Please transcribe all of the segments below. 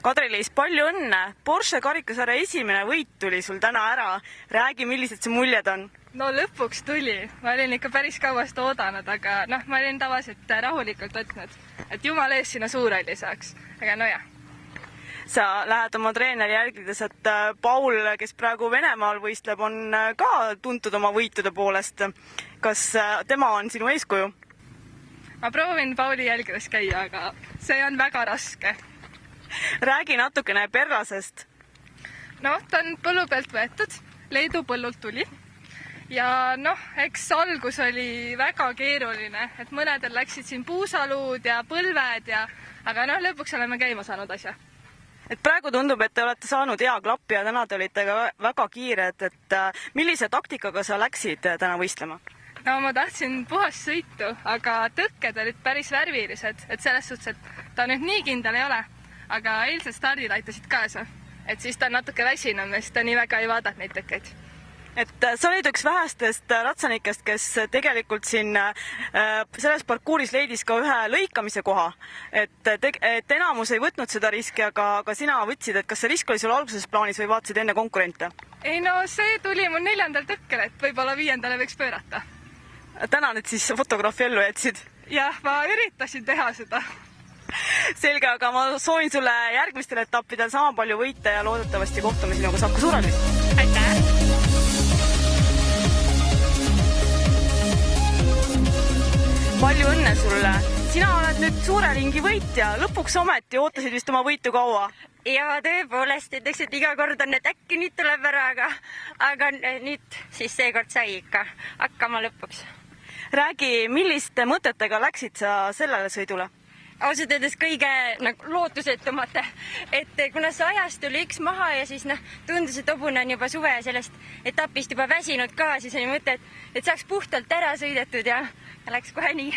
Kadri-Liis, palju õnne! Porsche karikasarja esimene võit tuli sul täna ära. Räägi, millised see muljed on? No lõpuks tuli. Ma olin ikka päris kauast oodanud, aga ma olin tavaliselt rahulikult võtnud, et jumal ees sinna suurralli saaks. Aga no jah. Sa lähed oma treeneri jälgides, et Paul, kes praegu Venemaal võistleb, on ka tuntud oma võitude poolest. Kas tema on sinu eeskuju? Ma proovin Pauli jälgides käia, aga see on väga raske. Räägi natukene Perlasest. No, ta on põllu pealt võetud, Leedu põllult tuli. Ja eks algus oli väga keeruline, et mõnedel läksid siin puusaluud ja põlved, aga lõpuks oleme käima saanud asja. Et praegu tundub, et te olete saanud hea klappi ja täna te olite väga kiired, et millise taktikaga sa läksid täna võistlema? No ma tahtsin puhast sõitu, aga tõkked olid päris värvilised, et selles suhtes, et ta nüüd nii kindel ei ole. Aga eilsed stardid aitasid kaasa, et siis ta on natuke väsinud, sest ta nii väga ei vaadanud neid tõkkeid. Et sa olid üks vähestest ratsanikest, kes tegelikult siin selles parkuuris leidis ka ühe lõikamise koha. Et enamus ei võtnud seda riski, aga sina võtsid, et kas see risk oli sul alguses plaanis või vaatasid enne konkurente? Ei no see tuli mul 4. tõkkel, et võib-olla 5. võiks pöörata. Tänan, et siis fotograafi ellu jätsid. Jah, ma üritasin teha seda. Selge, aga ma soovin sulle järgmistel etappidel sama palju võite ja loodetavasti kohtume sinuga Saku Suurrallis. Aitäh! Palju õnne sulle! Sina oled nüüd suure ringi võitja. Lõpuks ometi ootasid vist oma võitu kaua? Ja tõepoolest, ütleks, et iga kord on, et äkki nüüd tuleb ära, aga nüüd siis seekord sai ikka hakkama lõpuks. Räägi, milliste mõtetega läksid sa sellele sõidule? Ausalt öeldes kõige lootusetumate, et kuna see ajast tuli üks maha ja siis tundus, et hobune on juba suve sellest etapist juba väsinud ka, siis oli mõte, et saaks puhtalt ära sõidetud ja läks kohe nii.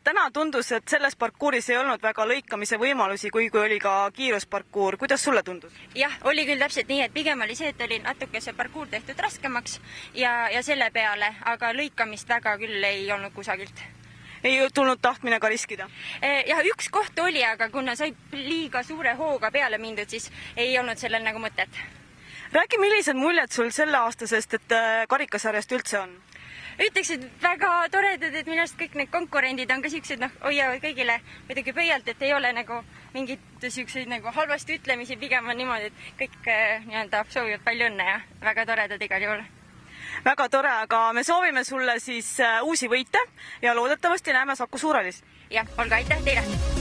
Täna tundus, et selles parkuuris ei olnud väga lõikamise võimalusi, kui oli ka kiirusparkuur. Kuidas sulle tundus? Jah, oli küll täpselt nii, et pigem oli see, et oli natuke see parkuur tehtud raskemaks ja selle peale, aga lõikamist väga küll ei olnud kusagilt. Ei tulnud tahtmine ka riskida? Jah, üks koht oli, aga kuna sai liiga suure hooga peale mindud, siis ei olnud sellel nagu mõtet. Räägi, millised muljed sul selle aastasest, et karikasarjast üldse on? Ütleks, et väga toredad, et minu arust kõik need konkurendid on ka siuksed, hoiavad kõigile muidugi pöialt, et ei ole nagu mingid siukseid nagu halvasti ütlemisi, pigem on niimoodi, et kõik soovivad palju õnne ja väga toredad igal juhul. Väga tore, aga me soovime sulle siis uusi võite ja loodetavasti näeme Saku Suurrallis. Jah, olge aitäh teile!